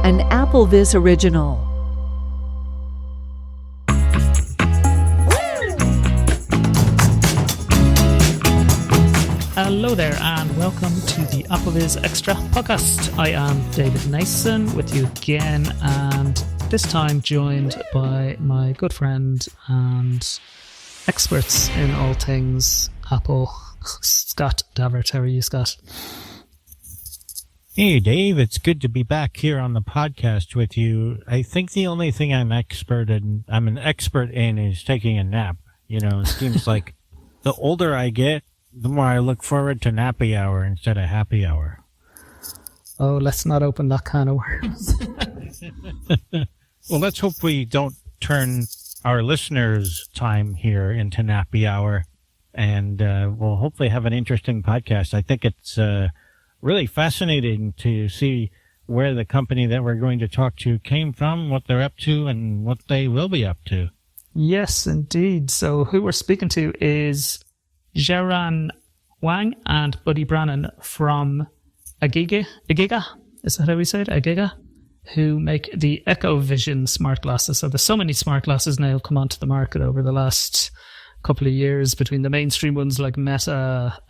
an AppleVis original. Hello there and welcome to the AppleVis Extra podcast. I am David Nason with you again, and this time joined by my good friend and experts in all things Apple, Scott Davert. How are you, Scott? Hey, Dave. It's good to be back here on the podcast with you. I think the only thing I'm an expert in is taking a nap. You know, it seems like the older I get, the more I look forward to nappy hour instead of happy hour. Oh, let's not open that can of worms. Well, let's hope we don't turn our listeners' time here into nappy hour, and we'll hopefully have an interesting podcast. I think it's really fascinating to see where the company that we're going to talk to came from, what they're up to, and what they will be up to. Yes, indeed. So who we're speaking to is Jiaran Wang and Buddy Brannan from Agiga, is that how we say it? Agiga, who make the Echo Vision smart glasses. So there's so many smart glasses now have come onto the market over the last couple of years, between the mainstream ones like Meta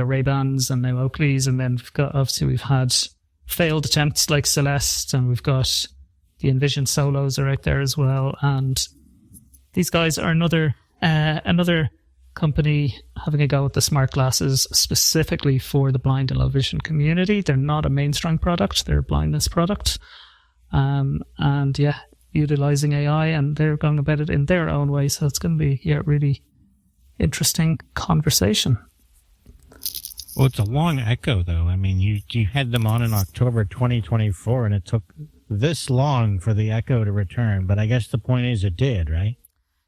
Ray-Bans and now Oakley's, and then we've had failed attempts like Celeste, and we've got the Envision Solos are out there as well. And these guys are another company having a go at the smart glasses specifically for the blind and low vision community. They're not a mainstream product, they're a blindness product. And yeah, utilizing AI, and they're going about it in their own way. So it's going to be a really interesting conversation. Well, it's a long echo, though. I mean, you had them on in October 2024, and it took this long for the echo to return. But I guess the point is it did, right?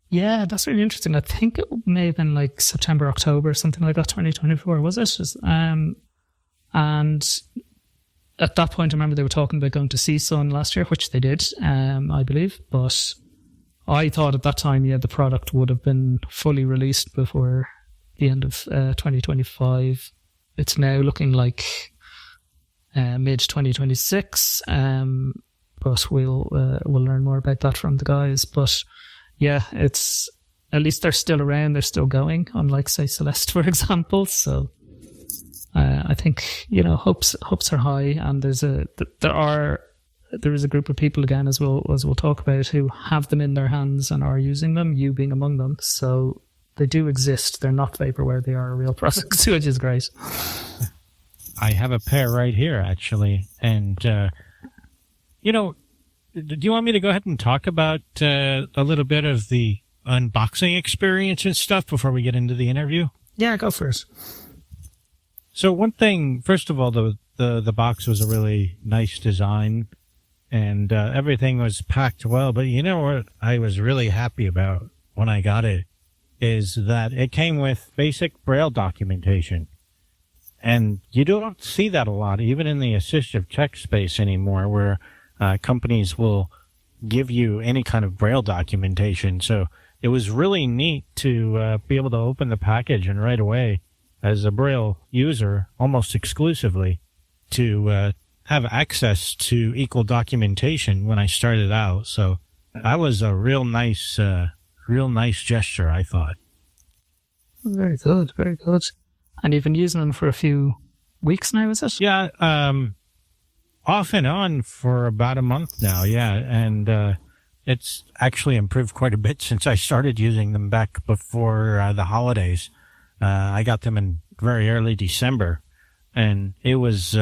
Yeah, that's really interesting. I think it may have been like September, October, something like that, 2024, was it? And at that point, I remember they were talking about going to CSUN last year, which they did, I believe. But I thought at that time, the product would have been fully released before the end of 2025. It's now looking like mid-2026, but we'll learn more about that from the guys. But yeah, it's at least they're still around, they're still going, unlike say Celeste, for example. So I think hopes are high, and there is a group of people again, as we'll talk about, who have them in their hands and are using them. You being among them, so they do exist. They're not vaporware; they are real products, which is great. I have a pair right here, actually, and do you want me to go ahead and talk about a little bit of the unboxing experience and stuff before we get into the interview? Yeah, go first. So one thing, first of all, the box was a really nice design, and everything was packed well. But you know what I was really happy about when I got it is that it came with basic Braille documentation. And you don't see that a lot, even in the assistive text space anymore, where companies will give you any kind of Braille documentation. So it was really neat to be able to open the package and right away, as a Braille user, almost exclusively, to have access to equal documentation when I started out. So that was a real nice gesture, I thought. Very good, very good. And you've been using them for a few weeks now, is it? Yeah, off and on for about a month now, yeah. And it's actually improved quite a bit since I started using them back before the holidays. I got them in very early December, and it was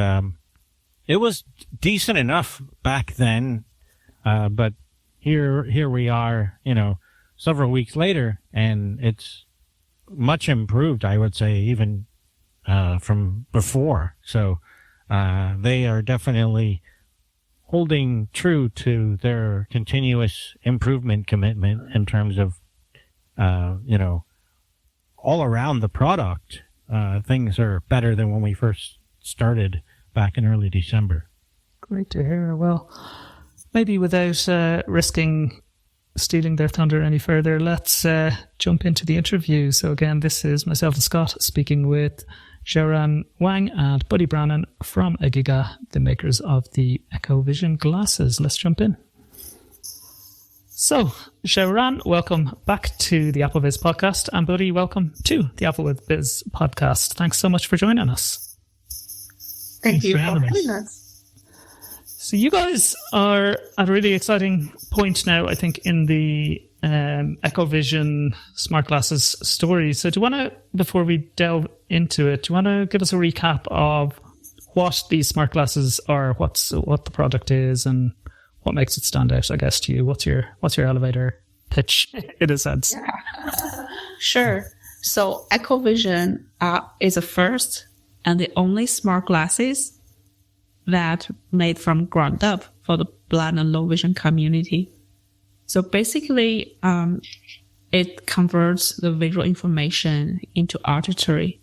decent enough back then. But here we are, several weeks later, and it's much improved, I would say, even from before. So they are definitely holding true to their continuous improvement commitment in terms of, all around the product. Things are better than when we first started back in early December. Great to hear. Well, maybe without risking stealing their thunder any further, let's jump into the interview. So again, this is myself and Scott speaking with Sharon Wang and Buddy Brannan from Agiga, the makers of the Echo Vision glasses. Let's jump in. So, Sharon, welcome back to the AppleVis podcast, and Buddy, welcome to the AppleVis podcast. Thanks so much for joining us. Thank you for having us. So you guys are at a really exciting point now, I think, in the Echo Vision smart glasses story. So do you want to, before we delve into it, do you want to give us a recap of what these smart glasses are, what the product is, and what makes it stand out, I guess, to you? What's your elevator pitch, in a sense? Yeah. Sure. So Echo Vision is the first and the only smart glasses that made from ground up for the blind and low vision community. So basically, it converts the visual information into auditory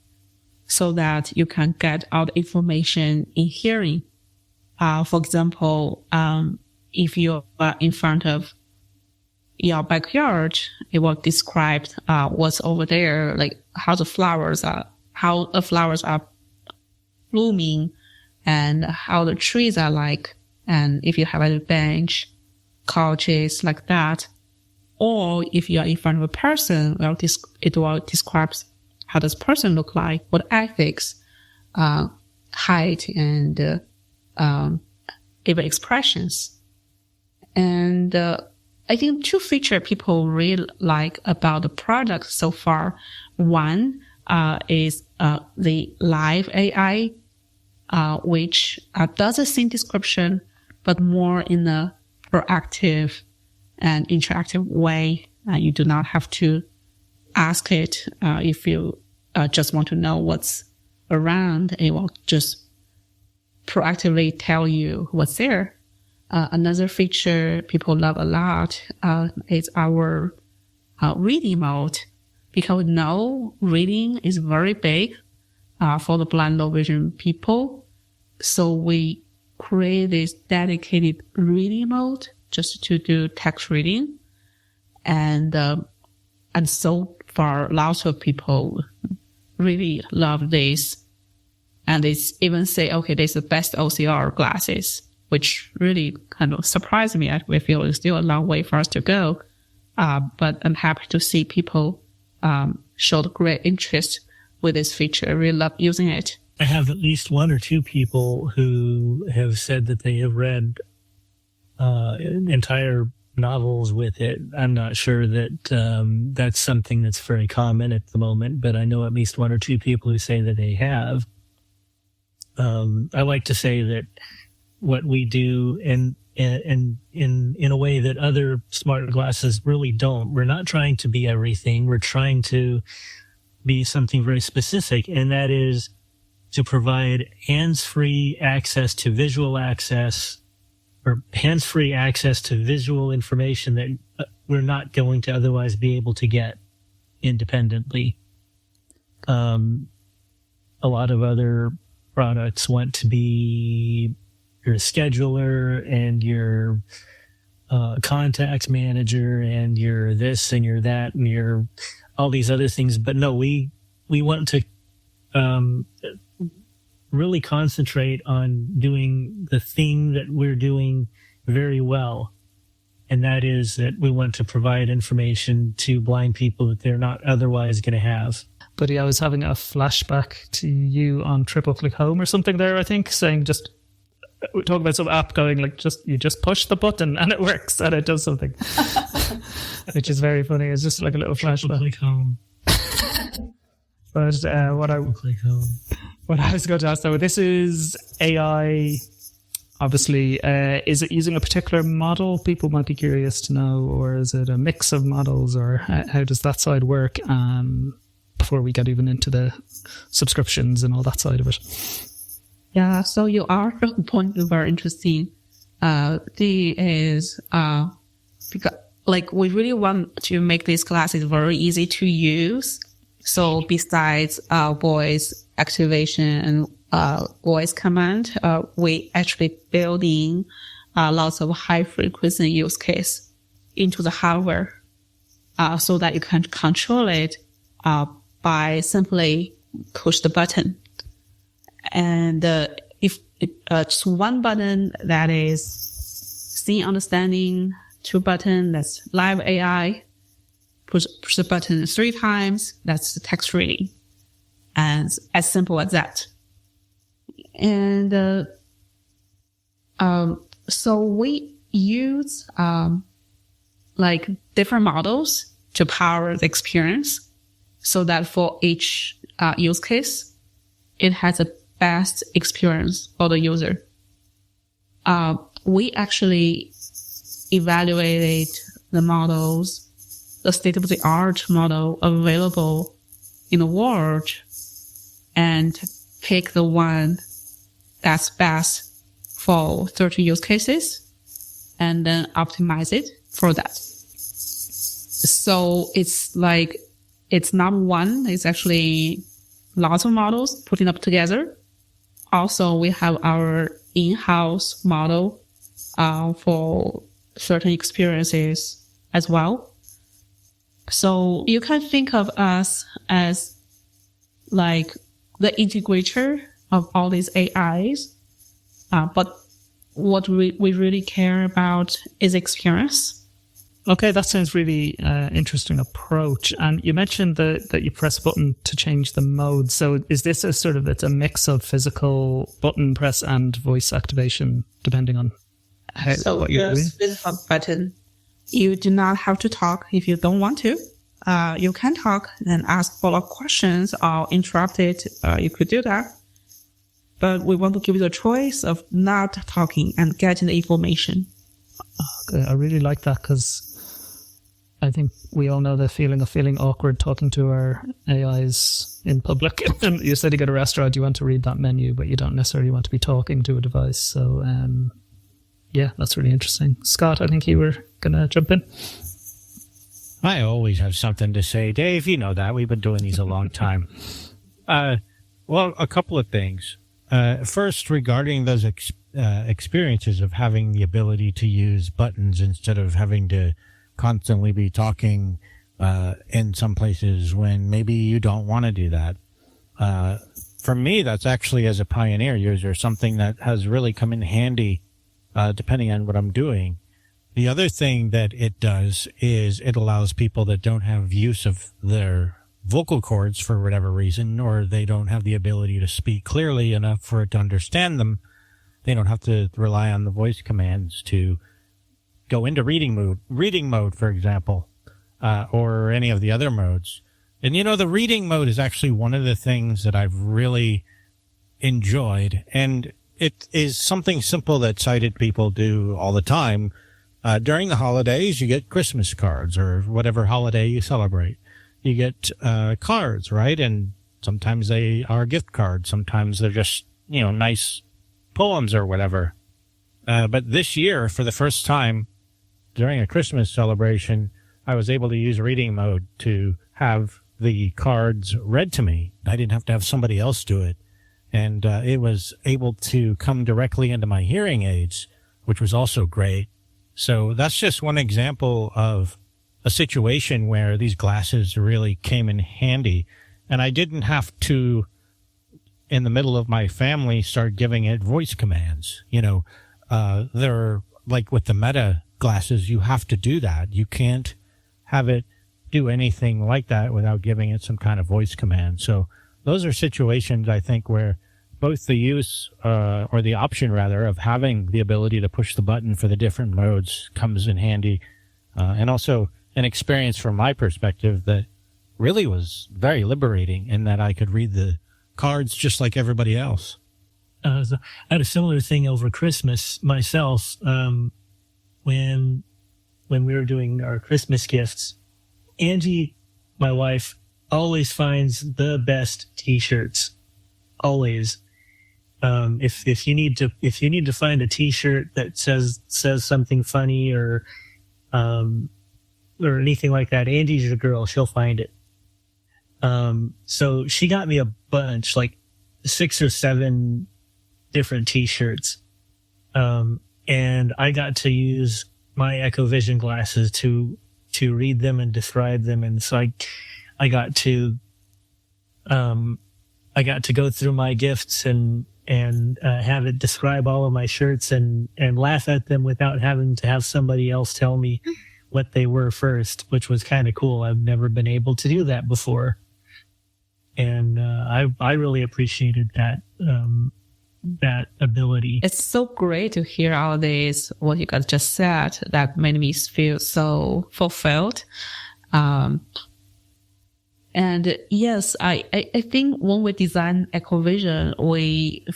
so that you can get all the information in hearing. For example, if you are in front of your backyard, it will describe what's over there, like how the flowers are blooming and how the trees are like. And if you have a bench, couches like that, or if you are in front of a person, well, it will describe how this person look like, what ethics, height, and even expressions. And I think two features people really like about the product so far. One is the live AI, which does the same description, but more in a proactive and interactive way. You do not have to ask it if you just want to know what's around. It will just proactively tell you what's there. Another feature people love a lot is our reading mode, because we know reading is very big for the blind low vision people. So we create this dedicated reading mode just to do text reading. And so far, lots of people really love this. And they even say, okay, this is the best OCR glasses, which really kind of surprised me. I feel it's still a long way for us to go. But I'm happy to see people show great interest with this feature. I really love using it. I have at least one or two people who have said that they have read entire novels with it. I'm not sure that that's something that's very common at the moment, but I know at least one or two people who say that they have. I like to say that what we do in a way that other smart glasses really don't. We're not trying to be everything. We're trying to be something very specific, and that is to provide hands-free access to visual access, or hands-free access to visual information that we're not going to otherwise be able to get independently. A lot of other products want to be your scheduler and your contacts manager and your this and your that and your all these other things. But no, we want to really concentrate on doing the thing that we're doing very well. And that is that we want to provide information to blind people that they're not otherwise going to have. Buddy, I was having a flashback to you on Triple Click Home or something there, I think, saying just, we talk about some app going like, you just push the button and it works and it does something, which is very funny. It's just like a little flashback. Click Home. But what I was going to ask though, this is AI, obviously. Is it using a particular model? People might be curious to know, or is it a mix of models, or how does that side work? Before we get even into the subscriptions and all that side of it. Yeah, so you are point very interesting. Because like we really want to make these classes very easy to use. So besides voice activation and voice command, we actually building lots of high frequency use case into the hardware, so that you can control it by simply push the button. And if just one button, that is scene understanding. 2 button, that's live AI. Push the button 3 times, that's the text reading. And as simple as that. And so we use like different models to power the experience, so that for each use case, it has the best experience for the user. We actually evaluated the models, the state-of-the-art model available in the world, and pick the one that's best for certain use cases, and then optimize it for that. So it's like, it's not one, it's actually lots of models putting up together. Also, we have our in-house model for certain experiences as well. So you can think of us as like the integrator of all these AIs. But what we really care about is experience. Okay, that sounds really interesting approach. And you mentioned that you press a button to change the mode. So is this a sort of, it's a mix of physical button press and voice activation, depending on what you're doing? Physical button, you do not have to talk if you don't want to. You can talk and ask follow-up questions or interrupt it. You could do that. But we want to give you the choice of not talking and getting the information. Okay, I really like that, because I think we all know the feeling of feeling awkward talking to our AIs in public. And you said you go to a restaurant, you want to read that menu, but you don't necessarily want to be talking to a device. So, yeah, that's really interesting. Scott, I think you were going to jump in. I always have something to say. Dave, you know that. We've been doing these a long time. Well, a couple of things. First, regarding those experiences of having the ability to use buttons instead of having to constantly be talking in some places when maybe you don't want to do that. For me, that's actually, as a Pioneer user, something that has really come in handy depending on what I'm doing. The other thing that it does is it allows people that don't have use of their vocal cords for whatever reason, or they don't have the ability to speak clearly enough for it to understand them. They don't have to rely on the voice commands to go into reading mode, for example, or any of the other modes. And, you know, the reading mode is actually one of the things that I've really enjoyed. And it is something simple that sighted people do all the time. During the holidays, you get Christmas cards or whatever holiday you celebrate. You get cards, right? And sometimes they are gift cards. Sometimes they're just, you know, nice poems or whatever. But this year, for the first time during a Christmas celebration, I was able to use reading mode to have the cards read to me. I didn't have to have somebody else do it. And it was able to come directly into my hearing aids, which was also great. So that's just one example of a situation where these glasses really came in handy. And I didn't have to, in the middle of my family, start giving it voice commands. You know, they're like with the Meta glasses, you have to do that. You can't have it do anything like that without giving it some kind of voice command. So those are situations, I think, where both the use, or the option rather, of having the ability to push the button for the different modes comes in handy. And also an experience from my perspective that really was very liberating in that I could read the cards just like everybody else. So I had a similar thing over Christmas myself. When we were doing our Christmas gifts, Angie, my wife, always finds the best T-shirts. Always. If you need to find a T-shirt that says something funny or anything like that, Angie's your girl. She'll find it. So she got me a bunch, like 6 or 7 different T-shirts. And I got to use my Echo Vision glasses to read them and describe them. And so I got to, I got to go through my gifts and have it describe all of my shirts and laugh at them without having to have somebody else tell me what they were first, which was kind of cool. I've never been able to do that before. And I really appreciated that ability. It's so great to hear all this, what you guys just said, that made me feel so fulfilled. And yes, I think when we designed EcoVision, we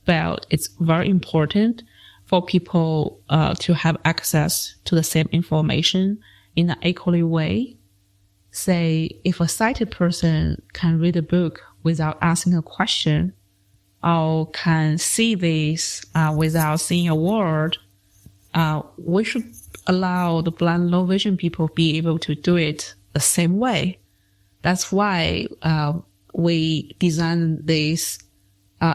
felt it's very important for people to have access to the same information in an equally way. Say, if a sighted person can read a book without asking a question, or can see this without seeing a word, we should allow the blind low vision people be able to do it the same way. That's why we designed this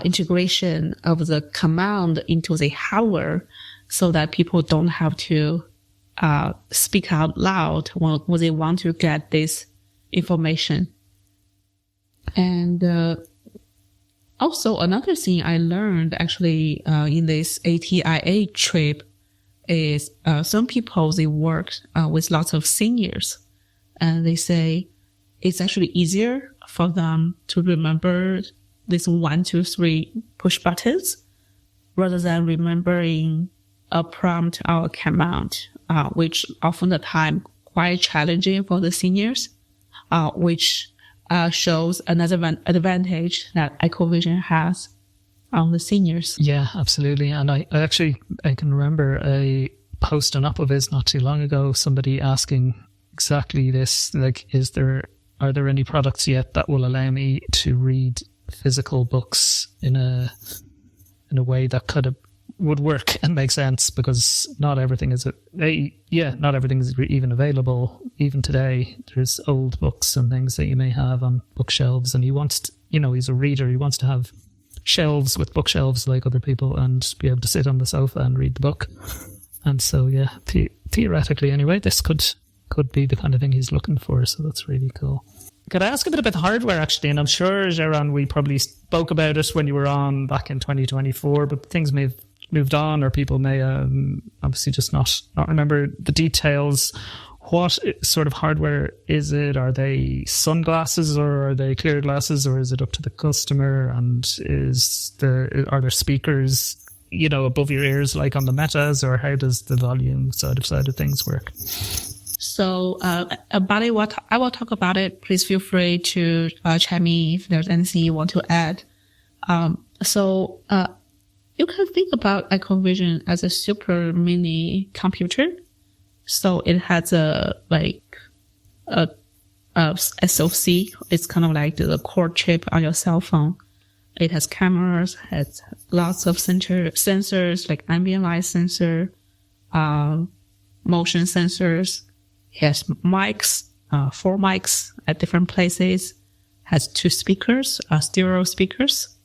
integration of the command into the hardware so that people don't have to speak out loud when they want to get this information. And also another thing I learned actually in this ATIA trip is some people, they work with lots of seniors, and they say it's actually easier for them to remember these 1, 2, 3 push buttons rather than remembering a prompt or a command, which often the time quite challenging for the seniors, which shows another advantage that EcoVision has on the seniors. Yeah, absolutely. And I can remember a post on AppleVis not too long ago, somebody asking exactly this, like, are there any products yet that will allow me to read physical books in a way that would work and make sense, because not everything is even available. Even today, there's old books and things that you may have on bookshelves, and he's a reader, he wants to have shelves with bookshelves like other people and be able to sit on the sofa and read the book. And so, yeah, theoretically anyway, this could be the kind of thing he's looking for, so that's really cool. Could I ask a bit about the hardware, actually? And I'm sure, Geron, we probably spoke about it when you were on back in 2024, but things may have moved on, or people may obviously just not remember the details. What sort of hardware is it? Are they sunglasses, or are they clear glasses, or is it up to the customer? And are there speakers, above your ears like on the Metas, or how does the volume side of things work? So about it, I will talk about it. Please feel free to chime in if there's anything you want to add. So you can think about EcoVision as a super mini computer. So it has a SoC. It's kind of like the core chip on your cell phone. It has cameras, has lots of sensors like ambient light sensor, motion sensors. It has mics, 4 mics at different places. Has 2 speakers, stereo speakers,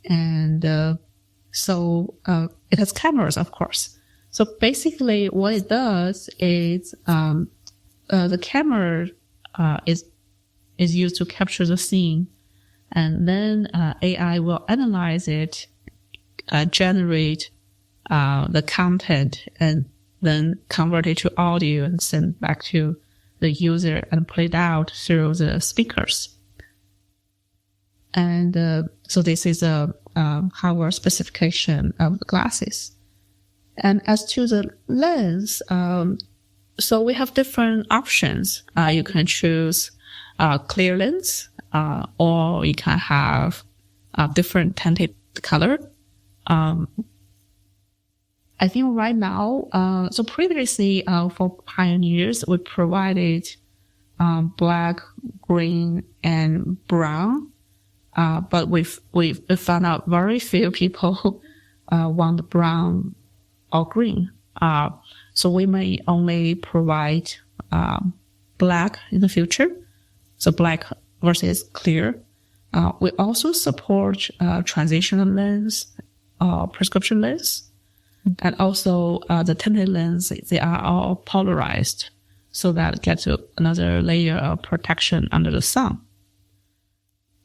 and so it has cameras, of course. So basically, what it does is the camera is used to capture the scene, and then AI will analyze it, generate the content, and then convert it to audio and send back to the user and play it out through the speakers. And so this is a hardware specification of the glasses. And as to the lens, so we have different options. You can choose clear lens, or you can have different tinted color. I think right now, so previously for pioneers, we provided black, green, and brown. But we've found out very few people want the brown or green. So we may only provide black in the future. So black versus clear. We also support transitional lens, prescription lens, and also the tinted lens. They are all polarized, so that gets another layer of protection under the sun.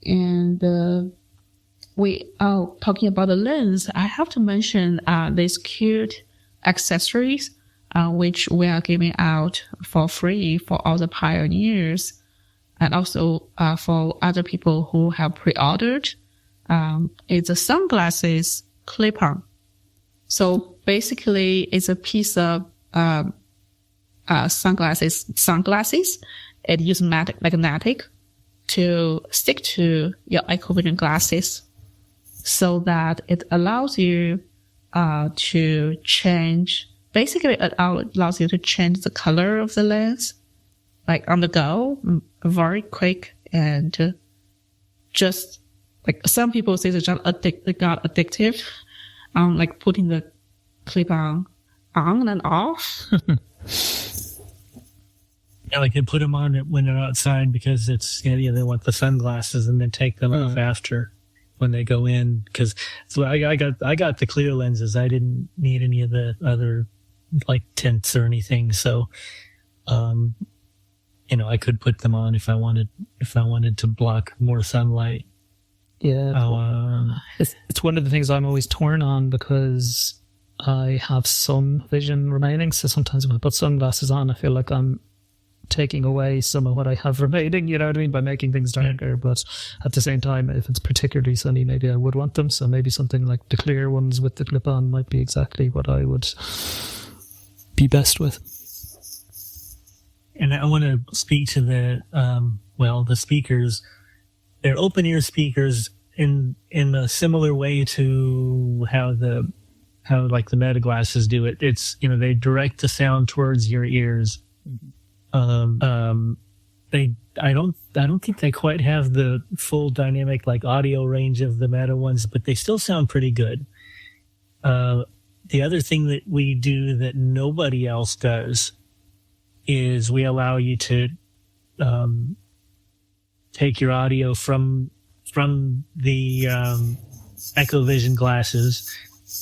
And we are talking about the lens, I have to mention these cute accessories, which we are giving out for free for all the pioneers, and also for other people who have pre-ordered. It's a sunglasses clip-on. So basically, it's a piece of sunglasses. It uses magnetic to stick to your AppleVis glasses, so that it allows you to change. Basically, it allows you to change the color of the lens, like on the go, very quick, and just like some people say they got addictive, like putting the clip on and off. Yeah, like they put them on when they're outside because it's they want the sunglasses, and then take them off after when they go in. Because so I got the clear lenses. I didn't need any of the other like tints or anything. So, I could put them on if I wanted to block more sunlight. Yeah, it's one of the things I'm always torn on because I have some vision remaining. So sometimes when I put sunglasses on, I feel like I'm taking away some of what I have remaining, you know what I mean, by making things darker. But at the same time, if it's particularly sunny, maybe I would want them. So maybe something like the clear ones with the clip-on might be exactly what I would be best with. And I want to speak to the speakers. They're open ear speakers in a similar way to how like the Meta glasses do it. It's they direct the sound towards your ears. I don't think they quite have the full dynamic like audio range of the Meta ones, but they still sound pretty good. The other thing that we do that nobody else does is we allow you to take your audio from the Echo Vision glasses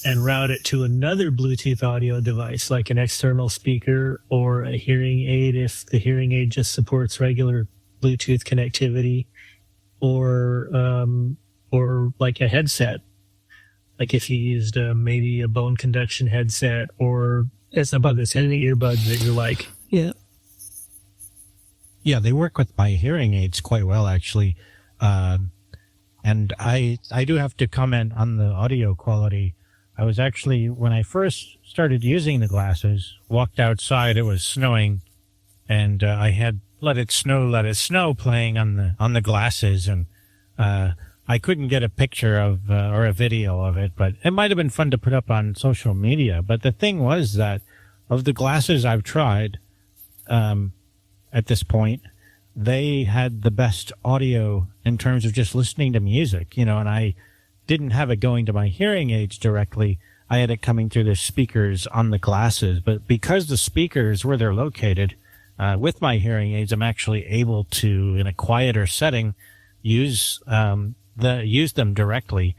and route it to another Bluetooth audio device, like an external speaker or a hearing aid if the hearing aid just supports regular Bluetooth connectivity, or like a headset, like if you used maybe a bone conduction headset, or it's about this any earbuds that you like. Yeah. Yeah, they work with my hearing aids quite well, actually. And I do have to comment on the audio quality. I was actually, when I first started using the glasses, walked outside, it was snowing, and I had Let It Snow playing on the glasses, and I couldn't get a picture of or a video of it, but it might have been fun to put up on social media. But the thing was that of the glasses I've tried at this point, they had the best audio in terms of just listening to music, and I didn't have it going to my hearing aids directly. I had it coming through the speakers on the glasses, but because the speakers where they're located, with my hearing aids, I'm actually able to, in a quieter setting, use them directly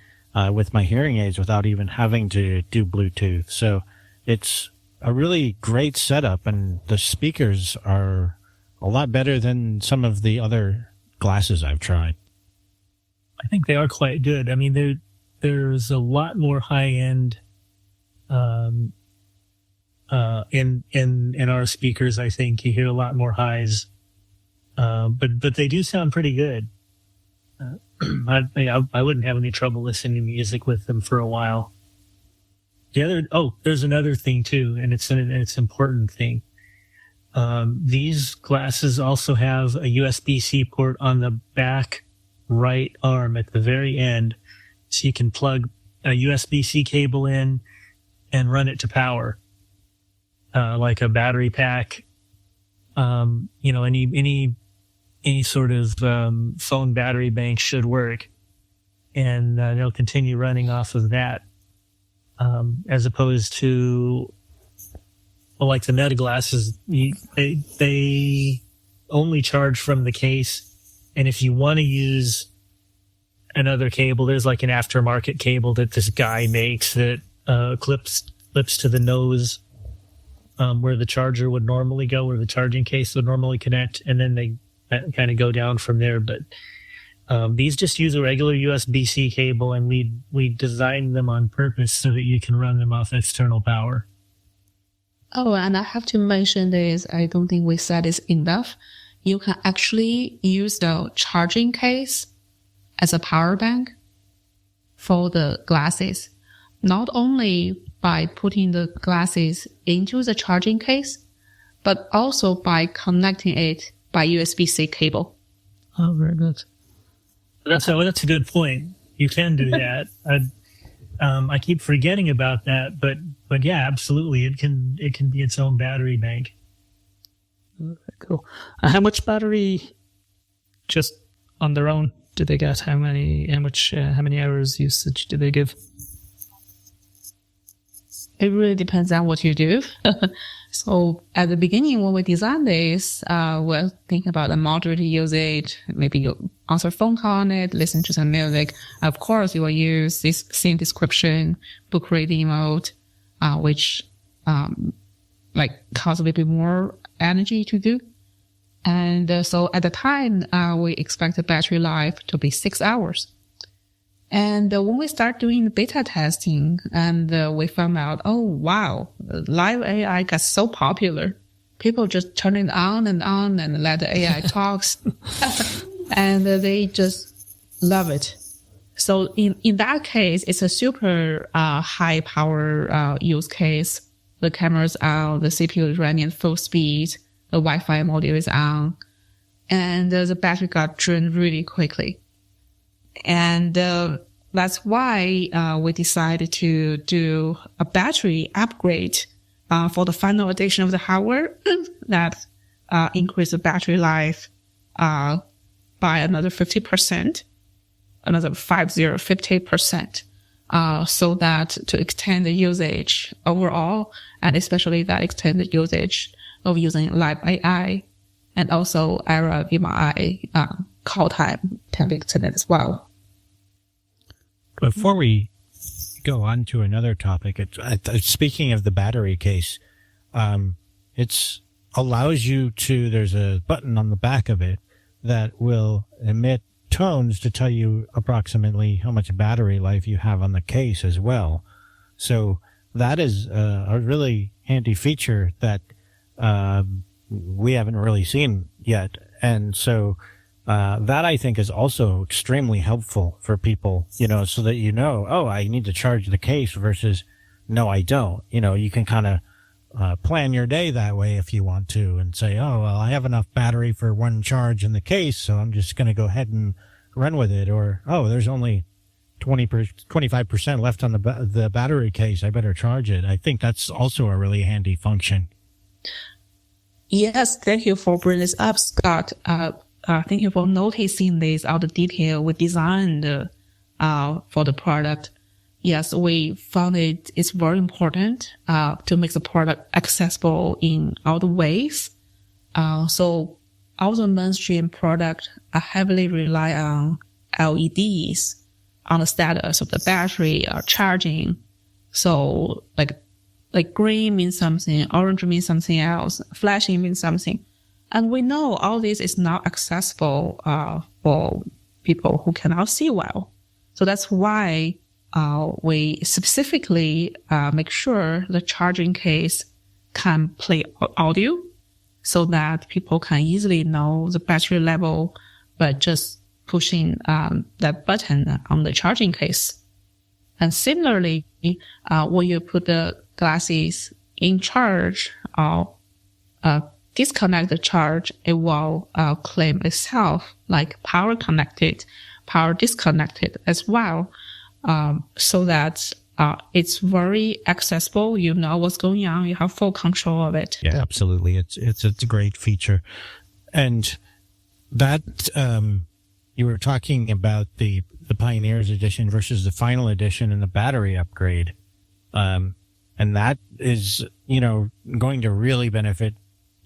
with my hearing aids without even having to do Bluetooth. So it's a really great setup, and the speakers are a lot better than some of the other glasses I've tried. I think they are quite good. I mean, there's a lot more high end in our speakers. I think you hear a lot more highs, but they do sound pretty good. I wouldn't have any trouble listening to music with them for a while. There's another thing too, and it's an important thing. These glasses also have a USB-C port on the back right arm at the very end, so you can plug a USB-C cable in and run it to power, like a battery pack. Any sort of phone battery bank should work, and they'll continue running off of that, as opposed to like the Meta glasses. They only charge from the case. And if you want to use another cable, there's like an aftermarket cable that this guy makes that clips to the nose, where the charger would normally go, where the charging case would normally connect, and then they kind of go down from there. But These just use a regular USB-C cable, and we designed them on purpose so that you can run them off external power. Oh, and I have to mention this. I don't think we said this enough. You can actually use the charging case as a power bank for the glasses. Not only by putting the glasses into the charging case, but also by connecting it by USB-C cable. Oh, very good. That's a good point. You can do that. I keep forgetting about that, but yeah, absolutely. It can be its own battery bank. Cool. How much battery just on their own do they get? How many hours usage do they give? It really depends on what you do. So at the beginning, when we designed this, we're thinking about a moderate usage. Maybe you answer a phone call on it, listen to some music. Of course, you will use this scene description, book reading mode, which costs a little bit more energy to do. And so at the time, we expect the battery life to be 6 hours. And when we start doing the beta testing, and we found out, oh wow, live AI got so popular. People just turn it on and let the AI talks, and they just love it. So in that case, it's a super high power use case. The camera's on, the CPU is running at full speed, the Wi-Fi module is on, and the battery got drained really quickly. And that's why we decided to do a battery upgrade for the final edition of the hardware that increased the battery life by another 50%, another 50%, so that to extend the usage overall, and especially that extend the usage of using live AI, and also Era VMI call time can be extended as well. Before we go on to another topic, speaking of the battery case, it's allows you to, there's a button on the back of it that will emit tones to tell you approximately how much battery life you have on the case as well. So that is a really handy feature that we haven't really seen yet. And so that I think is also extremely helpful for people, so that oh, I need to charge the case versus no, I don't. You can kind of plan your day that way if you want to, and say, oh, well, I have enough battery for one charge in the case, so I'm just going to go ahead and run with it. Or, oh, there's only 25% left on the battery case, I better charge it. I think that's also a really handy function. Yes, thank you for bringing this up, Scott. Thank you for noticing this, all the detail we designed for the product. Yes, we found it's very important to make the product accessible in all the ways. So all the mainstream products are heavily rely on LEDs, on the status of the battery or charging. So like green means something, orange means something else, flashing means something. And we know all this is not accessible for people who cannot see well. So that's why we specifically make sure the charging case can play audio so that people can easily know the battery level by just pushing that button on the charging case. And similarly, when you put the glasses in charge or disconnect the charge, it will claim itself like power connected, power disconnected as well, so that it's very accessible. You know what's going on. You have full control of it. Yeah, absolutely. It's a great feature. And that you were talking about the Pioneers Edition versus the Final Edition and the battery upgrade. And that is, going to really benefit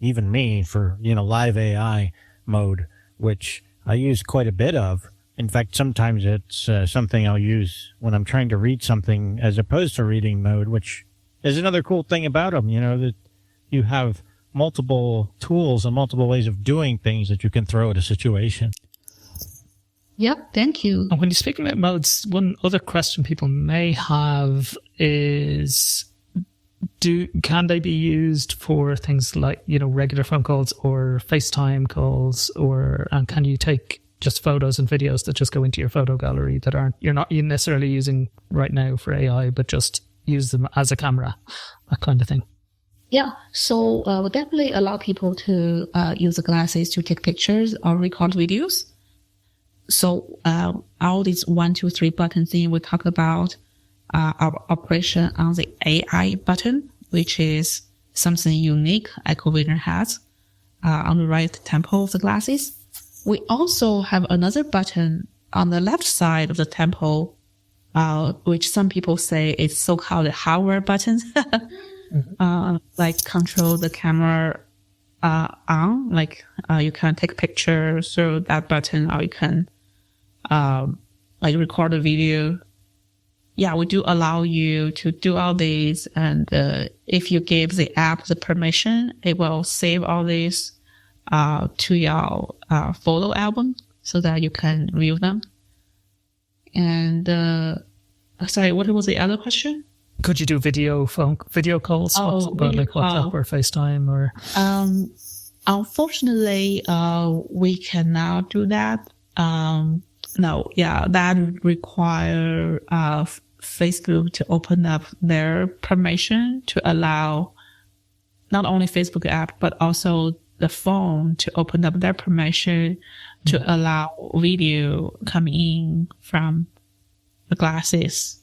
even me for, live AI mode, which I use quite a bit of. In fact, sometimes it's something I'll use when I'm trying to read something as opposed to reading mode, which is another cool thing about them, that you have multiple tools and multiple ways of doing things that you can throw at a situation. Yep, thank you. And when you speak about modes, one other question people may have is, can they be used for things like, regular phone calls or FaceTime calls, and can you take just photos and videos that just go into your photo gallery that you're not necessarily using right now for AI, but just use them as a camera, that kind of thing? Yeah, so we'll definitely allow people to use the glasses to take pictures or record videos. So all these 1, 2, 3 button thing we talked about, our operation on the AI button, which is something unique AppleVis has on the right temple of the glasses. We also have another button on the left side of the temple, which some people say is so-called hardware buttons, like control the camera on, like you can take pictures through that button, or you can like record a video. Yeah, we do allow you to do all these, and if you give the app the permission, it will save all these to your photo album so that you can view them. And sorry, what was the other question? Could you do video calls? Like WhatsApp or FaceTime or? Unfortunately, we cannot do that. No, yeah, that would require Facebook to open up their permission to allow not only Facebook app, but also the phone to open up their permission to allow video coming in from the glasses.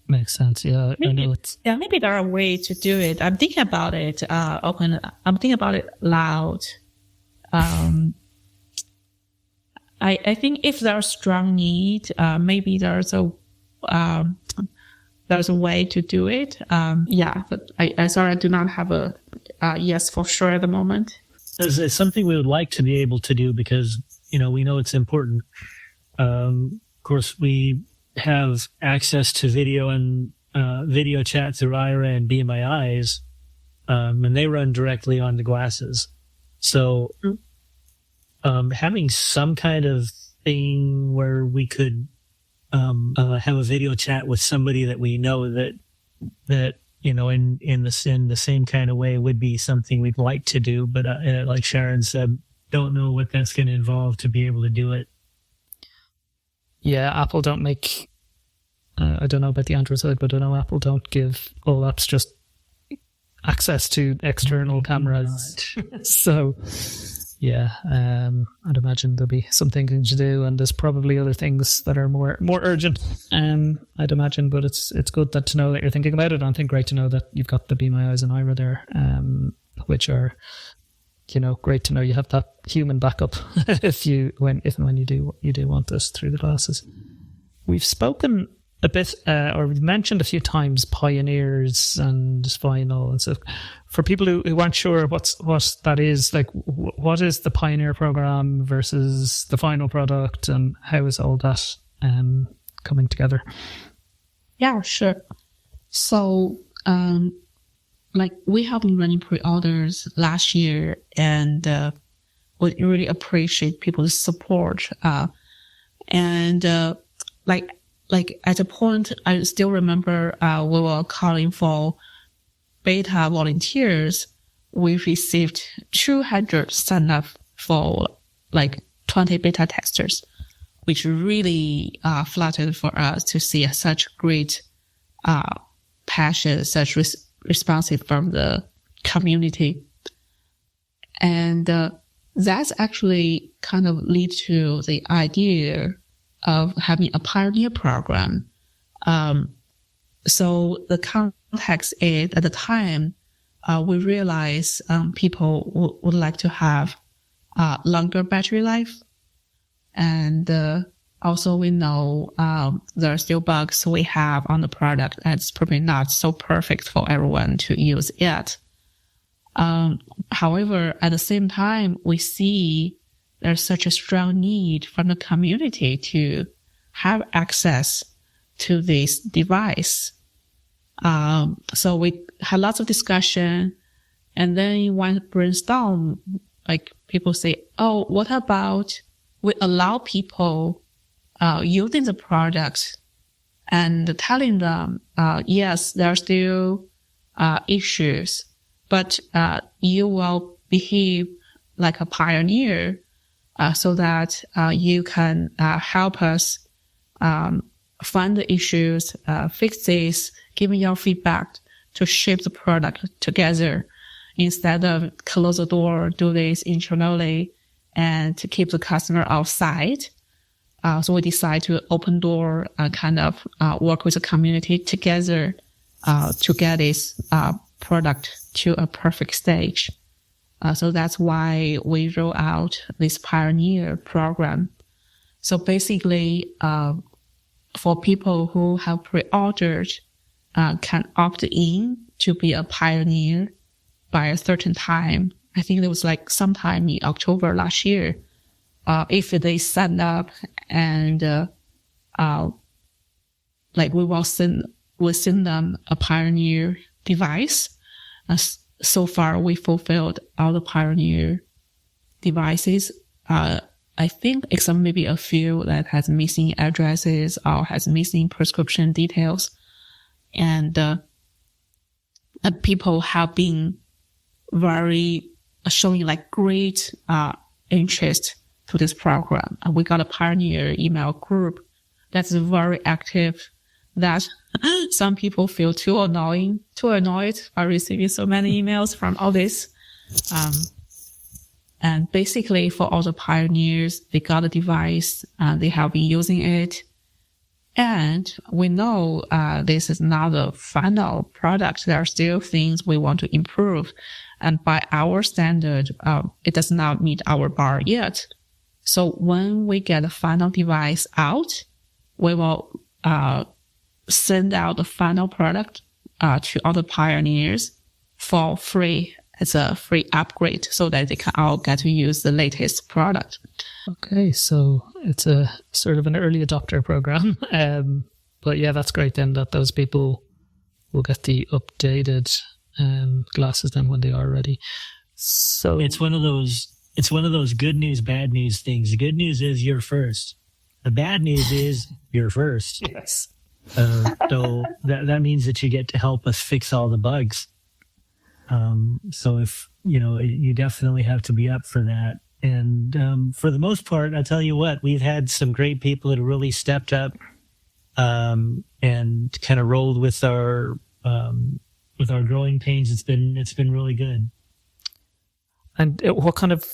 Makes sense. Yeah, I know it's. Yeah, maybe there are ways to do it. I'm thinking about it. I'm thinking about it loud. I think if there's strong need, maybe there's a way to do it. Yeah, but I sorry, I do not have a yes for sure at the moment. It's something we would like to be able to do because, we know it's important. Of course, we have access to video and video chat through Ira and Be My Eyes, and they run directly on the glasses. So having some kind of thing where we could have a video chat with somebody that we know that in the same kind of way would be something we'd like to do, but like Sharon said, don't know what that's going to involve to be able to do it. Yeah, Apple don't make. I don't know about the Android side, but I know Apple don't give all apps just access to external cameras. So, yeah, I'd imagine there'll be some thinking to do, and there's probably other things that are more urgent. I'd imagine, but it's good to know that you're thinking about it. And I think great to know that you've got the Be My Eyes and Ira there, which are, great to know you have that human backup if and when you do want this through the glasses. We've spoken a bit, or we've mentioned a few times pioneers and final and stuff. For people who aren't sure what that is, like what is the pioneer program versus the final product, and how is all that coming together? Yeah, sure. So, we have been running pre-orders last year, and we really appreciate people's support. At a point, I still remember we were calling for beta volunteers. We received 200 sign up for 20 beta testers, which really flattered for us to see such great passion, such responsive from the community. And that's actually kind of lead to the idea of having a pioneer program. So the context is, at the time, we realized people would like to have longer battery life. And also we know there are still bugs we have on the product that's probably not so perfect for everyone to use yet. However, at the same time, we see there's such a strong need from the community to have access to this device. So we had lots of discussion, and then in one brainstorm, people say, oh, what about we allow people using the product and telling them, yes, there are still issues, but you will behave like a pioneer so that you can help us find the issues, fix this, give me your feedback to shape the product together instead of close the door, do this internally, and to keep the customer outside. So we decide to open door, kind of work with the community together to get this product to a perfect stage. So that's why we roll out this pioneer program. So basically, for people who have pre-ordered, can opt in to be a pioneer by a certain time. I think it was like sometime in October last year. If they sign up and, like we will send them a pioneer device. So far we fulfilled all the pioneer devices. I think except maybe a few that has missing addresses or has missing prescription details. And people have been showing like great, interest to this program. We got a pioneer email group that's very active that some people feel too annoyed by receiving so many emails from all this. And basically for all the pioneers, they got a device and they have been using it. And we know, this is not the final product. There are still things we want to improve. And by our standard, it does not meet our bar yet. So when we get the final device out, we will, send out the final product, to all the pioneers for free as a free upgrade so that they can all get to use the latest product. Okay, so it's a sort of an early adopter program. But yeah, that's great then that those people will get the updated glasses then when they are ready. So It's one of those good news, bad news things. The good news is you're first. The bad news is you're first. yes. So that means that you get to help us fix all the bugs. So if, you definitely have to be up for that. And for the most part, I'll tell you what, we've had some great people that have really stepped up and kind of rolled with our growing pains. It's been really good. And what kind of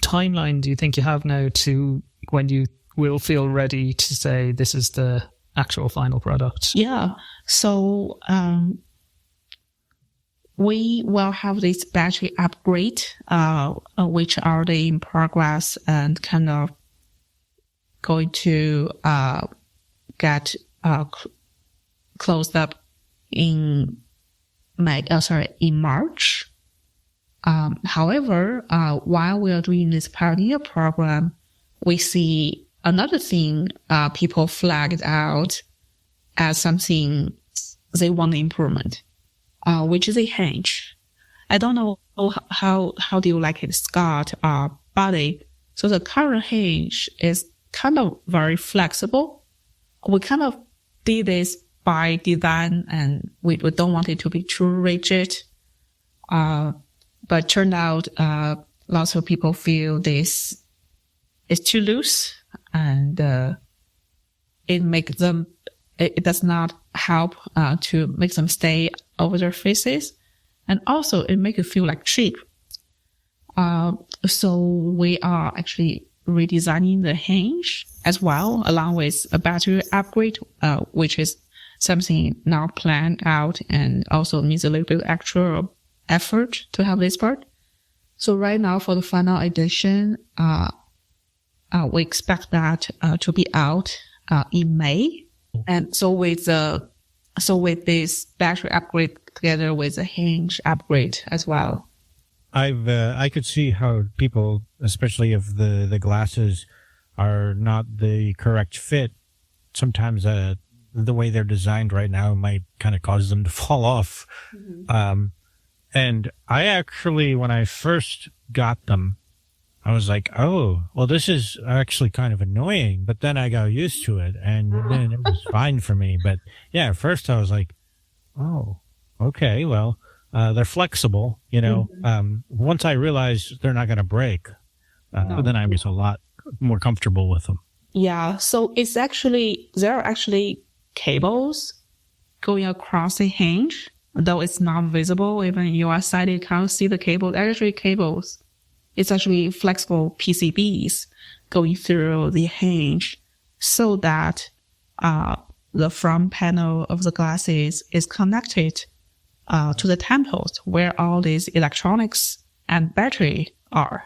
timeline do you think you have now to when you will feel ready to say this is the actual final product? Yeah. So, we will have this battery upgrade, which are already in progress and kind of going to, get, closed up in March. However, while we are doing this pioneer program, we see another thing, people flagged out as something they want improvement, which is a hinge. I don't know how do you like it, Scott or Buddy? So the current hinge is kind of very flexible. We kind of did this by design and we don't want it to be too rigid. But turned out, lots of people feel this is too loose and, it does not help, to make them stay over their faces. And also it makes it feel like cheap. So we are actually redesigning the hinge as well, along with a battery upgrade, which is something now planned out and also needs a little bit extra effort to have this part. So right now for the final edition, we expect that, to be out, in May. And so with this battery upgrade together with a hinge upgrade as well. I could see how people, especially if the glasses are not the correct fit, sometimes the way they're designed right now might kind of cause them to fall off. Mm-hmm. And I actually, when I first got them, I was like, oh, well, this is actually kind of annoying. But then I got used to it, and then it was fine for me. But yeah, at first I was like, oh, okay, well, they're flexible, Once I realized they're not going to break, then I was a lot more comfortable with them. Yeah, so there are actually cables going across the hinge, though it's not visible. Even your sighted can't see the cable. Actually, cables. It's actually flexible PCBs going through the hinge so that the front panel of the glasses is connected to the temples where all these electronics and battery are.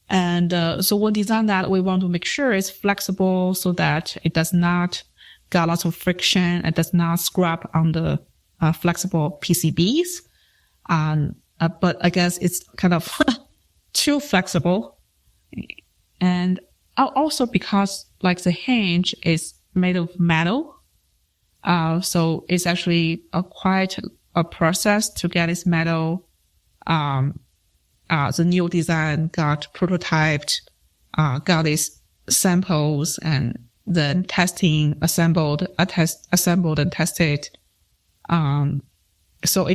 And so we design that, we want to make sure it's flexible so that it does not got lots of friction, it does not scrap on the flexible PCBs. But I guess it's kind of too flexible. And also because like the hinge is made of metal, so it's actually quite a process to get this metal. The new design got prototyped, got these samples, and then testing, assembled and tested. So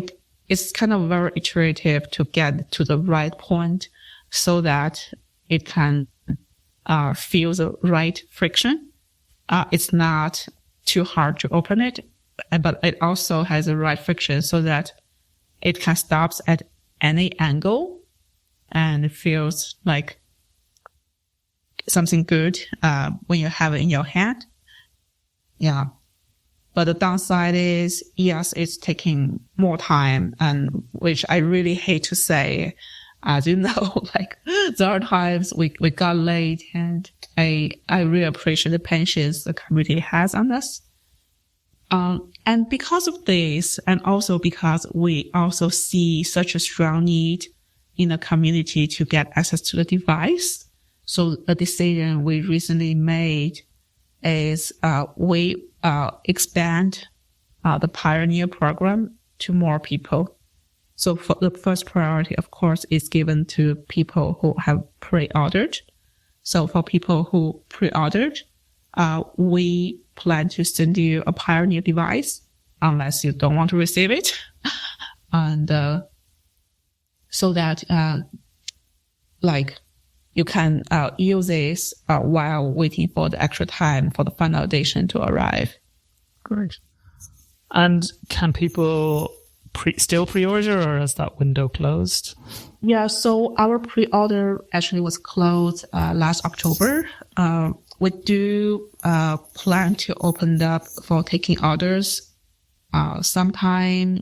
it's kind of very iterative to get to the right point so that it can feel the right friction. It's not too hard to open it, but it also has the right friction so that it can stop at any angle and it feels like something good when you have it in your hand. Yeah. But the downside is, yes, it's taking more time, and which I really hate to say. As you know, like there are times we got late, and I really appreciate the patience the community has on us. And because of this, and also because we also see such a strong need in the community to get access to the device. So the decision we recently made is we expand the Pioneer program to more people. So for the first priority, of course, is given to people who have pre-ordered. So for people who pre-ordered, we plan to send you a Pioneer device unless you don't want to receive it. And so that you can use this while waiting for the extra time for the final edition to arrive. Great. And can people still pre-order, or has that window closed? Yeah, so our pre-order actually was closed last October. We do plan to open up for taking orders sometime.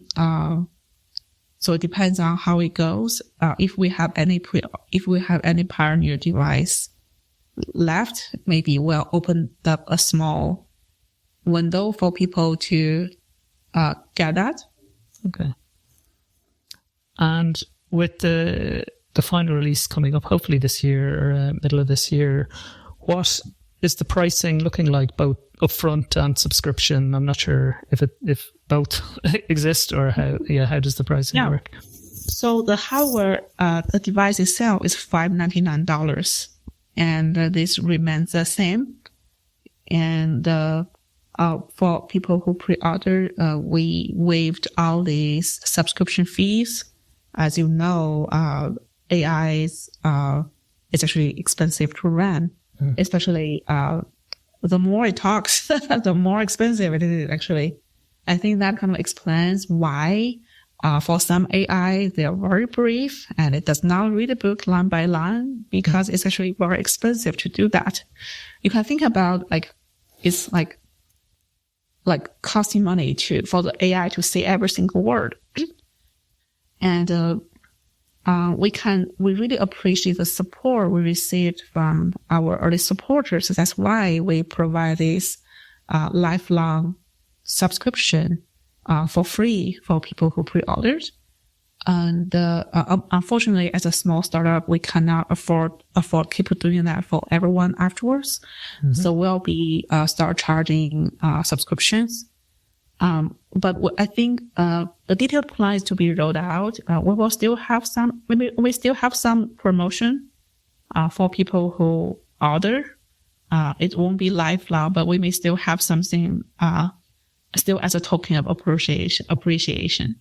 So it depends on how it goes. If we have any Pioneer device left, maybe we'll open up a small window for people to get that. Okay. And with the final release coming up, hopefully this year or middle of this year, what is the pricing looking like, both upfront and subscription? I'm not sure if both exist, or how does the pricing work? So the hardware, the device itself is $599, and this remains the same. And for people who pre-order, we waived all these subscription fees. As you know, AI it's actually expensive to run, especially the more it talks, the more expensive it is actually. I think that kind of explains why for some AI, they are very brief and it does not read a book line by line, because it's actually very expensive to do that. You can think about it's like costing money for the AI to say every single word. And we really appreciate the support we received from our early supporters. So that's why we provide this lifelong subscription for free for people who pre-ordered. And unfortunately, as a small startup, we cannot afford keep doing that for everyone afterwards. Mm-hmm. So we'll be start charging subscriptions. But I think the detailed plan is to be rolled out. We will still have some. We still have some promotion for people who order. It won't be live flower, but we may still have something still as a token of appreciation.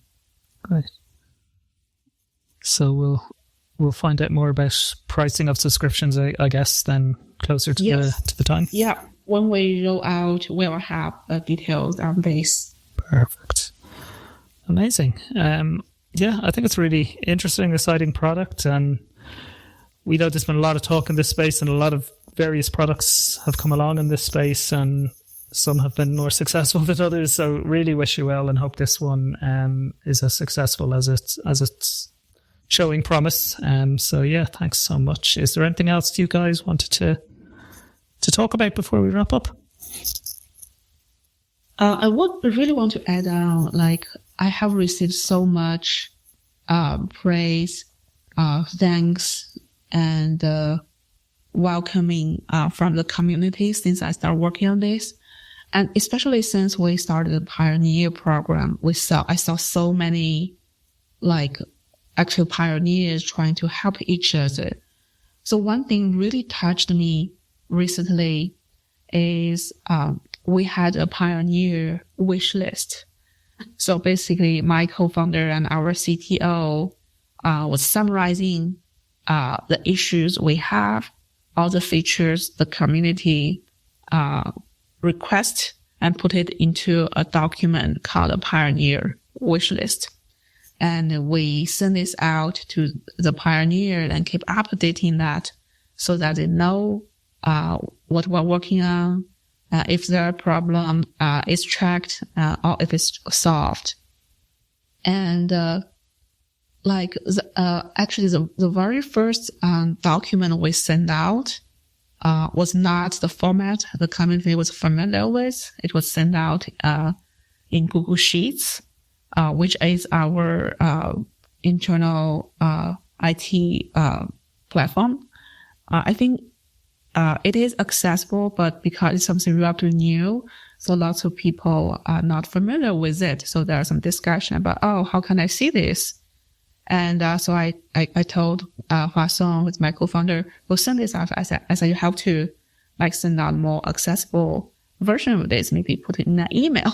Great. So we'll find out more about pricing of subscriptions, I guess, then closer to the time. Yeah. When we roll out, we'll have details on this. Perfect. Amazing. Yeah, I think it's a really interesting, exciting product, and we know there's been a lot of talk in this space, and a lot of various products have come along in this space, and some have been more successful than others. So really wish you well and hope this one is as successful as it's showing promise. So yeah, thanks so much. Is there anything else you guys wanted to talk about before we wrap up? I would really want to add on, like, I have received so much praise, thanks, and welcoming from the community since I started working on this. And especially since we started the Pioneer program, I saw so many, like, actual pioneers trying to help each other. So one thing really touched me recently is we had a Pioneer wish list. So basically, my co-founder and our CTO was summarizing the issues we have, all the features the community request, and put it into a document called a Pioneer wish list. And we send this out to the Pioneer and keep updating that so that they know what we're working on. If there are a problem, it's tracked, or if it's solved. And actually, the very first document we sent out was not the format the community was familiar with. It was sent out in Google Sheets, which is our internal IT platform. I think it is accessible, but because it's something relatively new, so lots of people are not familiar with it. So there's some discussion about, how can I see this? And so I told Hua Song, who's my co-founder, we'll send this out. I said you have to send out more accessible version of this, maybe put it in an email.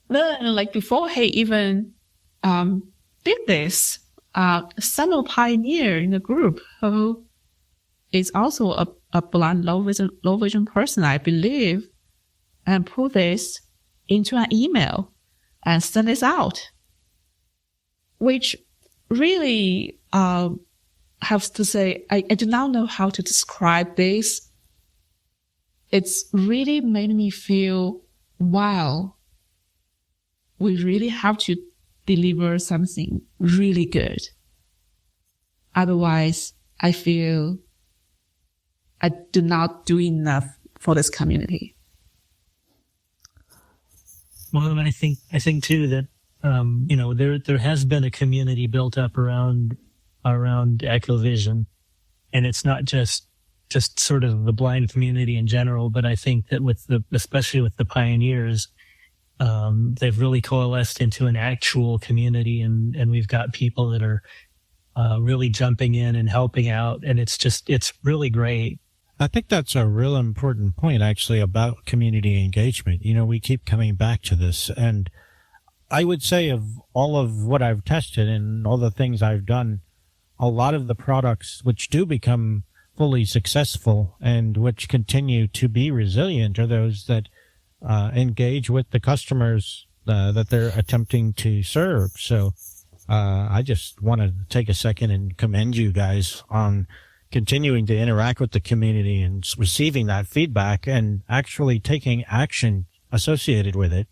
Then before he even did this, some pioneer in the group who is also a blind low vision person, I believe, and put this into an email and send this out, which really have to say, I do not know how to describe this. It's really made me feel, wow, we really have to deliver something really good. Otherwise, I feel I do not do enough for this community. Well, I think too that there has been a community built up around Eclovision, and it's not just sort of the blind community in general, but I think that especially with the pioneers, they've really coalesced into an actual community, and we've got people that are really jumping in and helping out, and it's really great. I think that's a real important point, actually, about community engagement. We keep coming back to this, and I would say of all of what I've tested and all the things I've done, a lot of the products which do become fully successful and which continue to be resilient are those that engage with the customers that they're attempting to serve. So I just want to take a second and commend you guys on continuing to interact with the community and receiving that feedback and actually taking action associated with it.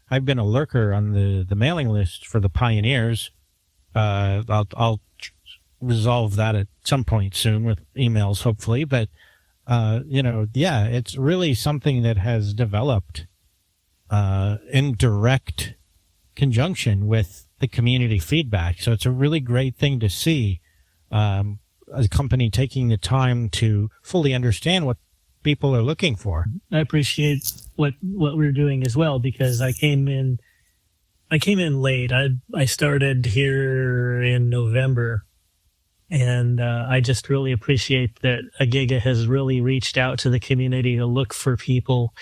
I've been a lurker on the mailing list for the pioneers. I'll resolve that at some point soon with emails, hopefully. But, it's really something that has developed in direct conjunction with the community feedback. So it's a really great thing to see a company taking the time to fully understand what people are looking for. I appreciate what we're doing as well, because I came in late. I started here in November, And I just really appreciate that Agiga has really reached out to the community to look for people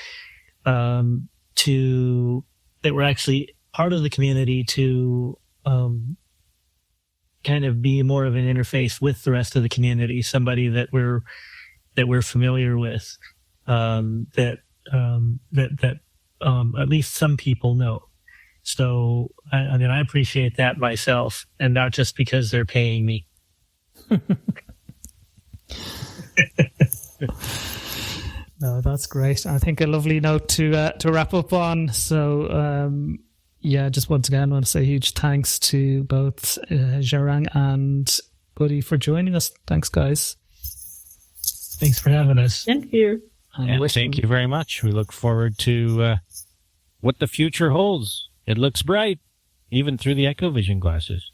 that were actually part of the community to kind of be more of an interface with the rest of the community, somebody that we're familiar with, that at least some people know. So I appreciate that myself, and not just because they're paying me. No, that's great. I think a lovely note to wrap up on. So, just once again, I want to say huge thanks to both Zheran and Buddy for joining us. Thanks, guys. Thanks for having us. Thank you. And thank you very much. We look forward to what the future holds. It looks bright, even through the EchoVision glasses.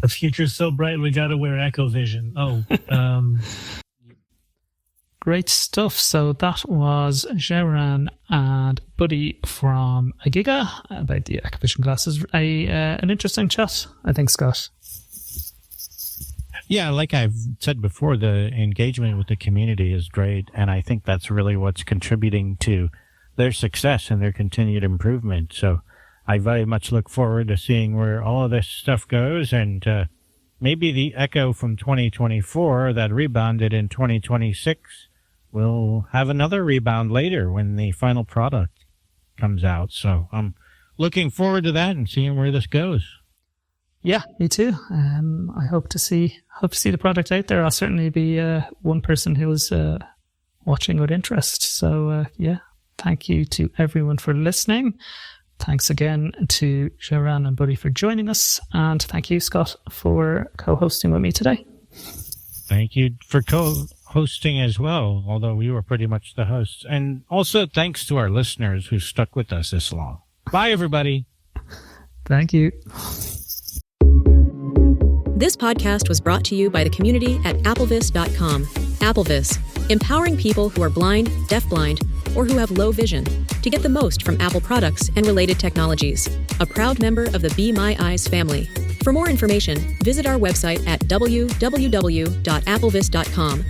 The future's so bright, we got to wear EchoVision. Great stuff. So that was Zheran and Buddy from Agiga about the EchoVision glasses. An interesting chat, I think, Scott. Yeah, like I've said before, the engagement with the community is great, and I think that's really what's contributing to their success and their continued improvement. So I very much look forward to seeing where all of this stuff goes, and maybe the Echo from 2024 that rebounded in 2026 will have another rebound later when the final product comes out. So I'm looking forward to that and seeing where this goes. Yeah, me too. I hope to see the product out there. I'll certainly be one person who is watching with interest. So thank you to everyone for listening. Thanks again to Zheran and Buddy for joining us, and thank you, Scott, for co-hosting with me today. Thank you for co-hosting as well, although we were pretty much the hosts. And also thanks to our listeners who stuck with us this long. Bye, everybody. Thank you. This podcast was brought to you by the community at AppleVis.com. AppleVis, empowering people who are blind, deafblind, or who have low vision to get the most from Apple products and related technologies. A proud member of the Be My Eyes family. For more information, visit our website at www.applevis.com.